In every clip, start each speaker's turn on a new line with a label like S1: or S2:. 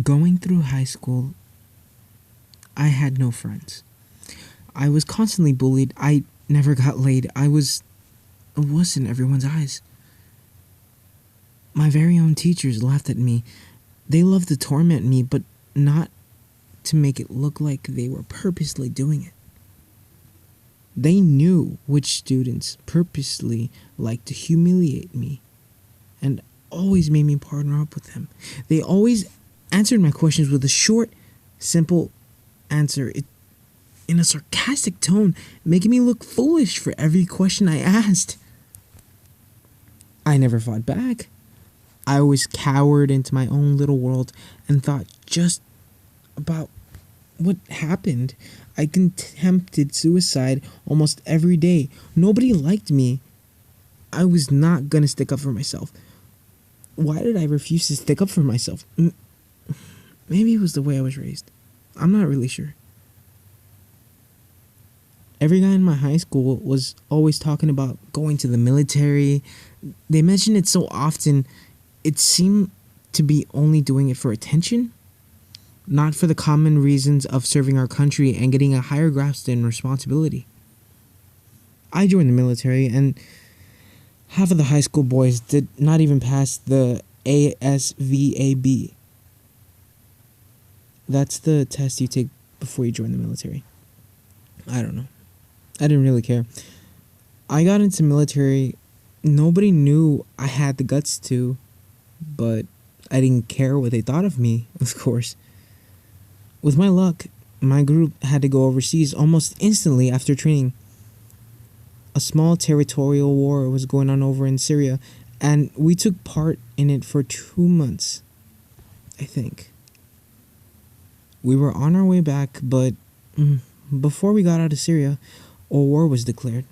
S1: Going through high school, I had no friends. I was constantly bullied. I never got laid. I was a wuss in everyone's eyes. My very own teachers laughed at me. They loved to torment me, but not to make it look like they were purposely doing it. They knew which students purposely liked to humiliate me and always made me partner up with them. They always answered my questions with a short, simple answer in a sarcastic tone, making me look foolish for every question I asked. I never fought back. I always cowered into my own little world and thought just about what happened. I attempted suicide almost every day. Nobody liked me. I was not gonna stick up for myself. Why did I refuse to stick up for myself? Maybe it was the way I was raised. I'm not really sure. Every guy in my high school was always talking about going to the military. They mentioned it so often, it seemed to be only doing it for attention, not for the common reasons of serving our country and getting a higher grasp and responsibility. I joined the military, and half of the high school boys did not even pass the ASVAB. That's the test you take before you join the military. I don't know. I didn't really care. I got into military. Nobody knew I had the guts to, but I didn't care what they thought of me, of course. With my luck, my group had to go overseas almost instantly after training. A small territorial war was going on over in Syria, and we took part in it for 2 months, I think. We were on our way back, but before we got out of Syria, a war was declared.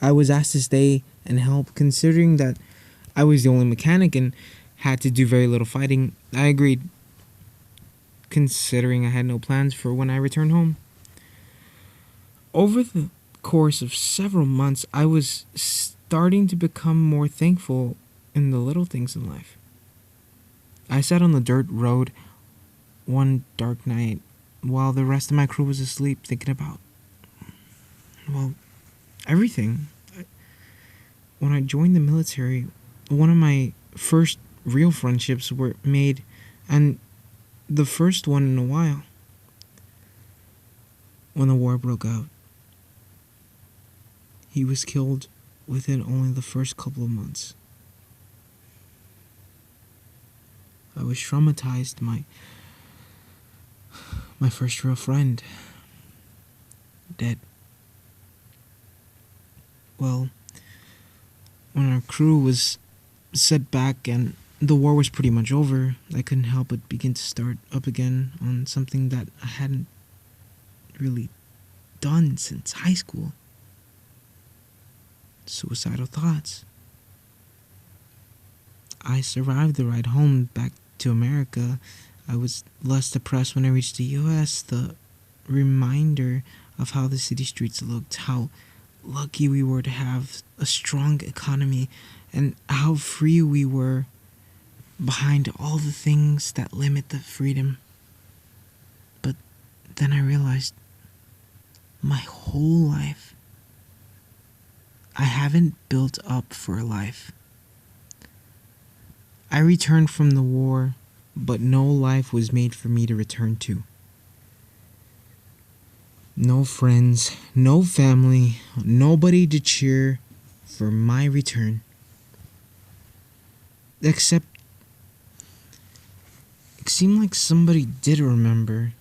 S1: I was asked to stay and help, considering that I was the only mechanic and had to do very little fighting. I agreed, considering I had no plans for when I returned home. Over the course of several months, I was starting to become more thankful in the little things in life. I sat on the dirt road one dark night while the rest of my crew was asleep, thinking about, well, everything. When I joined the military, one of my first real friendships were made, and the first one in a while, when the war broke out. He was killed within only the first couple of months. I was traumatized. My first real friend, dead. Well, when our crew was set back and the war was pretty much over, I couldn't help but begin to start up again on something that I hadn't really done since high school. Suicidal thoughts. I survived the ride home back to America. I was less depressed when I reached the US. The reminder of how the city streets looked, how lucky we were to have a strong economy, and how free we were behind all the things that limit the freedom. But then I realized my whole life, I haven't built up for a life. I returned from the war, but no life was made for me to return to. No friends, no family, nobody to cheer for my return. Except, it seemed like somebody did remember.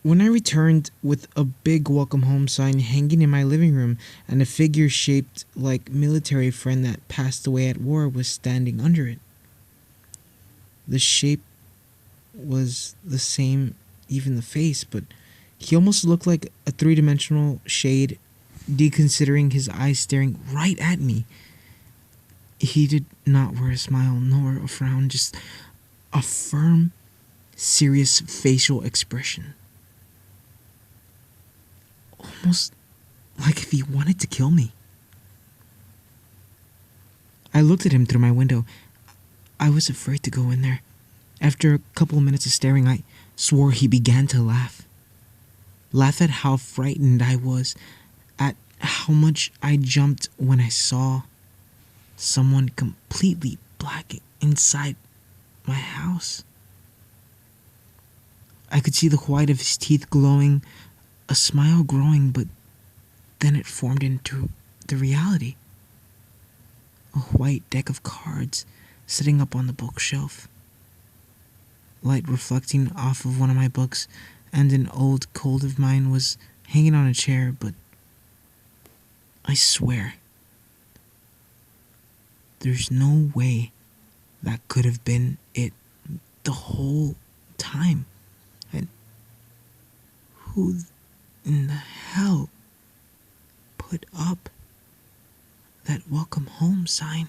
S1: When I returned with a big welcome home sign hanging in my living room and a figure shaped like military friend that passed away at war was standing under it. The shape was the same, even the face, but he almost looked like a three-dimensional shade, deconsidering his eyes staring right at me. He did not wear a smile nor a frown, just a firm, serious facial expression. Almost like if he wanted to kill me. I looked at him through my window. I was afraid to go in there. After a couple of minutes of staring, I swore he began to laugh. Laugh at how frightened I was, at how much I jumped when I saw someone completely black inside my house. I could see the white of his teeth glowing, a smile growing, but then it formed into the reality. A white deck of cards sitting up on the bookshelf. Light reflecting off of one of my books, and an old coat of mine was hanging on a chair, but I swear, there's no way that could have been it the whole time. And who in the hell put up that welcome home sign?